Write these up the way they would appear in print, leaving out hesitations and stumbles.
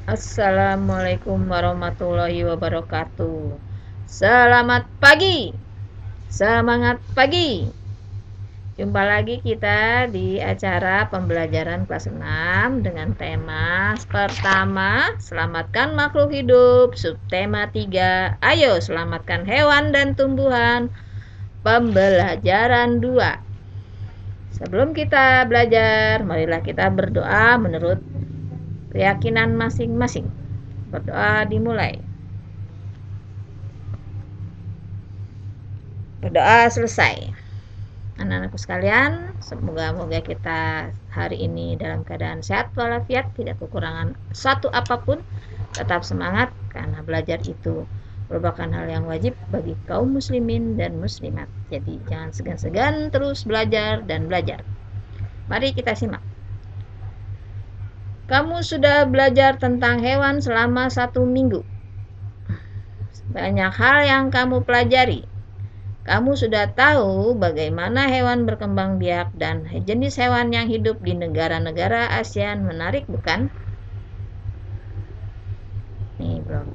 Assalamualaikum warahmatullahi wabarakatuh. Selamat pagi, semangat pagi. Jumpa lagi kita di acara pembelajaran kelas 6 dengan tema pertama, selamatkan makhluk hidup. Subtema 3, ayo selamatkan hewan dan tumbuhan. Pembelajaran 2. Sebelum kita belajar, marilah kita berdoa menurut keyakinan masing-masing. Berdoa dimulai. Berdoa selesai. Anak-anakku sekalian, semoga kita hari ini dalam keadaan sehat walafiat, tidak kekurangan satu apapun, tetap semangat karena belajar itu merupakan hal yang wajib bagi kaum muslimin dan muslimat. Jadi jangan segan-segan terus belajar dan belajar. Mari kita simak. Kamu sudah belajar tentang hewan selama 1 minggu. Banyak hal yang kamu pelajari. Kamu sudah tahu bagaimana hewan berkembang biak dan jenis hewan yang hidup di negara-negara ASEAN. Menarik, bukan? Nih, belum.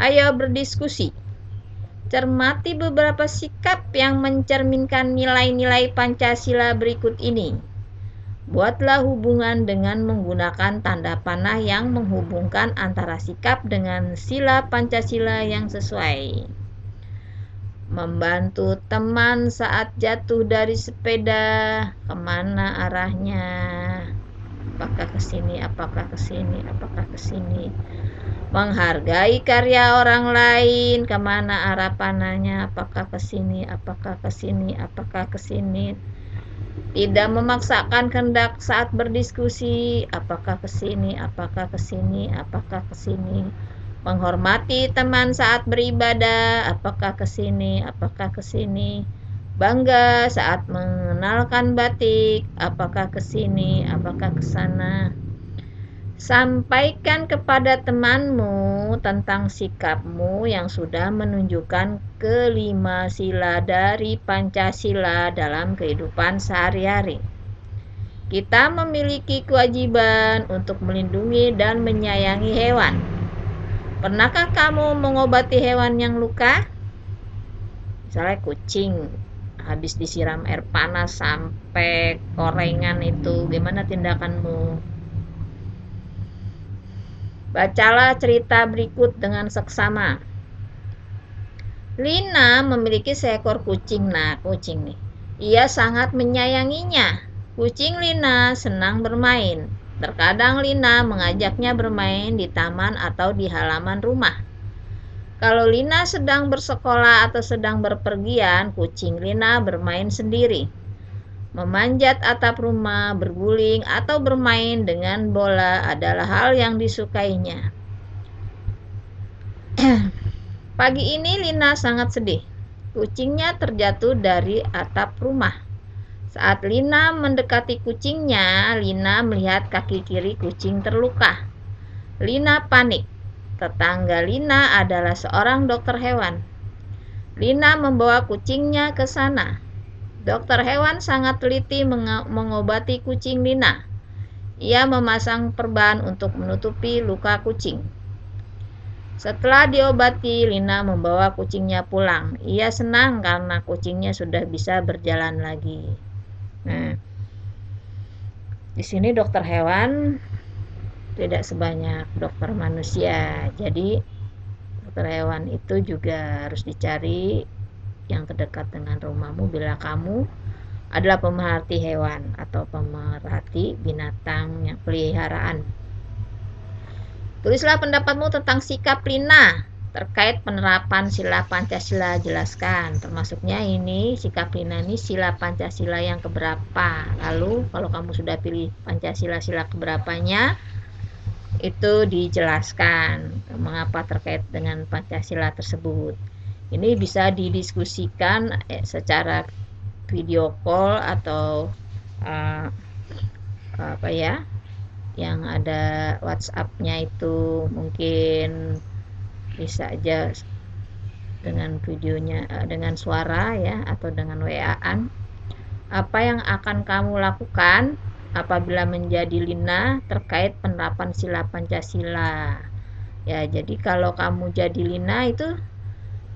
Ayo berdiskusi. Cermati beberapa sikap yang mencerminkan nilai-nilai Pancasila berikut ini. Buatlah hubungan dengan menggunakan tanda panah yang menghubungkan antara sikap dengan sila Pancasila yang sesuai. Membantu teman saat jatuh dari sepeda, kemana arahnya? Apakah ke sini, apakah ke sini, apakah ke sini? Menghargai karya orang lain, kemana arah panahnya? Apakah ke sini, apakah ke sini, apakah ke sini? Tidak memaksakan kehendak saat berdiskusi, apakah ke sini, apakah ke sini, apakah ke sini. Menghormati teman saat beribadah, apakah ke sini, apakah ke sini. Bangga saat mengenalkan batik, apakah ke sini, apakah ke sana. Sampaikan kepada temanmu tentang sikapmu yang sudah menunjukkan kelima sila dari Pancasila dalam kehidupan sehari-hari. Kita memiliki kewajiban untuk melindungi dan menyayangi hewan. Pernahkah kamu mengobati hewan yang luka? Misalnya kucing, habis disiram air panas sampai korengan itu, gimana tindakanmu? Bacalah cerita berikut dengan seksama. Lina memiliki seekor kucing. Nah, kucing nih. Ia sangat menyayanginya. Kucing Lina senang bermain. Terkadang Lina mengajaknya bermain di taman atau di halaman rumah. Kalau Lina sedang bersekolah atau sedang berpergian, kucing Lina bermain sendiri. Memanjat atap rumah, berguling, atau bermain dengan bola adalah hal yang disukainya. Pagi ini Lina sangat sedih. Kucingnya terjatuh dari atap rumah. Saat Lina mendekati kucingnya, Lina melihat kaki kiri kucing terluka. Lina panik. Tetangga Lina adalah seorang dokter hewan. Lina membawa kucingnya ke sana. Dokter hewan sangat teliti mengobati kucing Lina. Ia memasang perban untuk menutupi luka kucing. Setelah diobati, Lina membawa kucingnya pulang. Ia senang karena kucingnya sudah bisa berjalan lagi. Nah, di sini dokter hewan tidak sebanyak dokter manusia. Jadi, dokter hewan itu juga harus dicari yang terdekat dengan rumahmu bila kamu adalah pemerhati hewan atau pemerhati binatang yang peliharaan. Tulislah pendapatmu tentang sikap Lina terkait penerapan sila Pancasila. Jelaskan, termasuknya ini sikap Lina ini sila Pancasila yang keberapa. Lalu kalau kamu sudah pilih Pancasila sila keberapanya, itu dijelaskan mengapa terkait dengan Pancasila tersebut. Ini bisa didiskusikan secara video call atau apa ya, yang ada WhatsApp-nya itu mungkin bisa aja dengan videonya, dengan suara ya, atau dengan WA-an. Apa yang akan kamu lakukan apabila menjadi Lina terkait penerapan sila Pancasila. Ya, jadi kalau kamu jadi Lina itu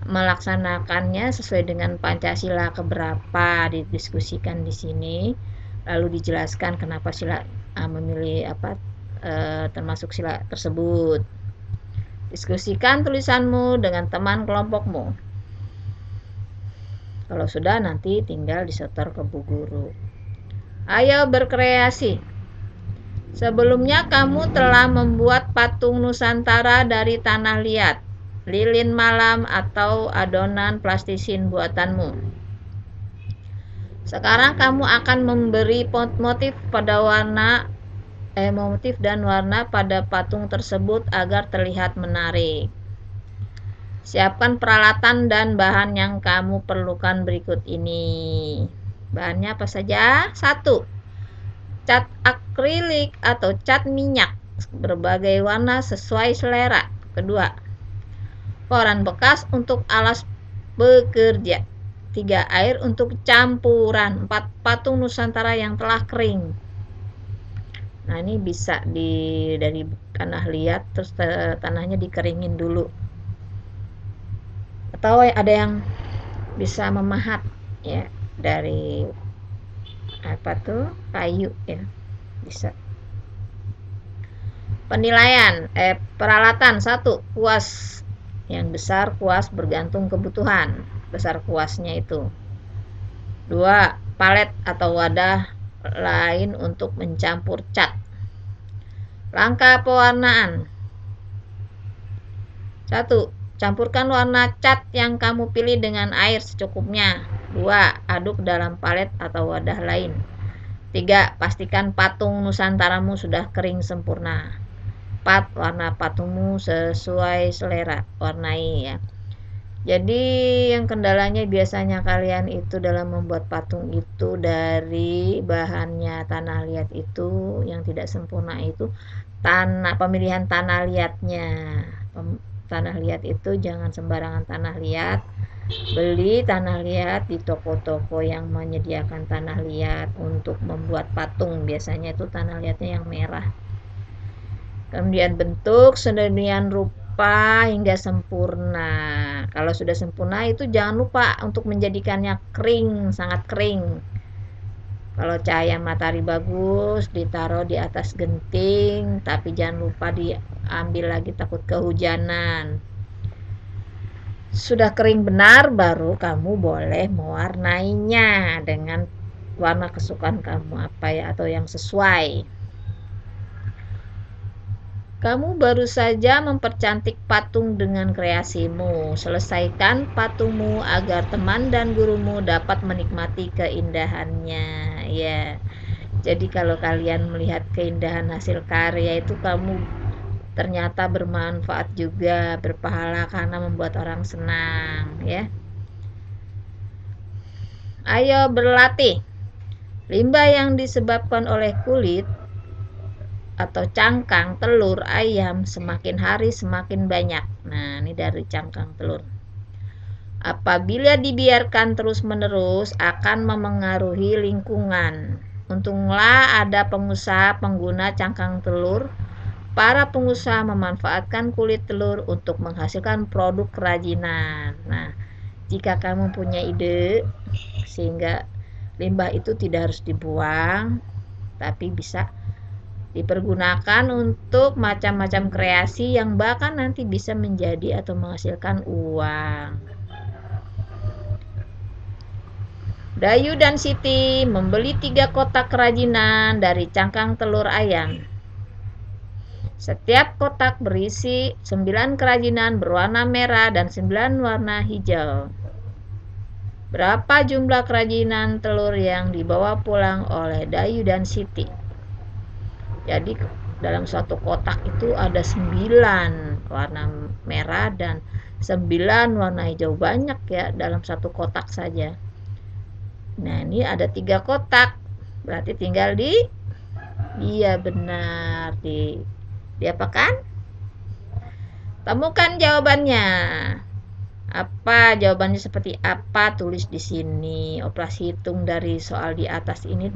melaksanakannya sesuai dengan Pancasila keberapa, didiskusikan di sini, lalu dijelaskan kenapa sila memilih termasuk sila tersebut. Diskusikan tulisanmu dengan teman kelompokmu. Kalau sudah, nanti tinggal disetor ke Bu Guru. Ayo berkreasi. Sebelumnya kamu telah membuat patung Nusantara dari tanah liat, lilin malam, atau adonan plastisin buatanmu. Sekarang kamu akan memberi motif dan warna pada patung tersebut agar terlihat menarik. Siapkan peralatan dan bahan yang kamu perlukan berikut ini. Bahannya apa saja? 1. Cat akrilik atau cat minyak berbagai warna sesuai selera. 2. Koran bekas untuk alas bekerja. 3. Air untuk campuran. 4. Patung Nusantara yang telah kering. Nah, ini bisa dari tanah liat, terus tanahnya dikeringin dulu. Atau ada yang bisa memahat ya dari kayu ya, bisa. Penilaian peralatan. 1. Kuas yang besar, kuas bergantung kebutuhan besar kuasnya itu. 2. Palet atau wadah lain untuk mencampur cat. Langkah pewarnaan. 1. Campurkan warna cat yang kamu pilih dengan air secukupnya. 2. Aduk dalam palet atau wadah lain. 3. Pastikan patung Nusantaramu sudah kering sempurna. 4. Warna patungmu sesuai selera, warnai ya. Jadi yang kendalanya biasanya kalian itu dalam membuat patung itu dari bahannya tanah liat itu yang tidak sempurna itu pemilihan tanah liatnya. Tanah liat itu jangan sembarangan tanah liat. Beli tanah liat di toko-toko yang menyediakan tanah liat untuk membuat patung. Biasanya itu tanah liatnya yang merah. Kemudian bentuk sedemikian rupa hingga sempurna. Kalau sudah sempurna itu jangan lupa untuk menjadikannya kering, sangat kering. Kalau cahaya matahari bagus, ditaruh di atas genting, tapi jangan lupa diambil lagi, takut kehujanan. Sudah kering benar, baru kamu boleh mewarnainya dengan warna kesukaan kamu atau yang sesuai. Kamu baru saja mempercantik patung dengan kreasimu. Selesaikan patungmu agar teman dan gurumu dapat menikmati keindahannya. Ya, jadi kalau kalian melihat keindahan hasil karya itu, kamu ternyata bermanfaat juga, berpahala karena membuat orang senang. Ya, ayo berlatih. Limbah yang disebabkan oleh kulit atau cangkang telur ayam semakin hari semakin banyak. Nah, ini dari cangkang telur. Apabila dibiarkan terus-menerus akan memengaruhi lingkungan. Untunglah ada pengusaha pengguna cangkang telur. Para pengusaha memanfaatkan kulit telur untuk menghasilkan produk kerajinan. Nah, jika kamu punya ide sehingga limbah itu tidak harus dibuang, tapi bisa dipergunakan untuk macam-macam kreasi yang bahkan nanti bisa menjadi atau menghasilkan uang. Dayu dan Siti membeli 3 kotak kerajinan dari cangkang telur ayam. Setiap kotak berisi 9 kerajinan berwarna merah dan 9 warna hijau. Berapa jumlah kerajinan telur yang dibawa pulang oleh Dayu dan Siti? Jadi dalam suatu kotak itu ada 9 warna merah dan 9 warna hijau. Banyak ya dalam satu kotak saja. Nah, ini ada 3 kotak. Berarti tinggal iya benar, diapakan? Temukan jawabannya. Apa jawabannya seperti apa? Tulis di sini. Operasi hitung dari soal di atas ini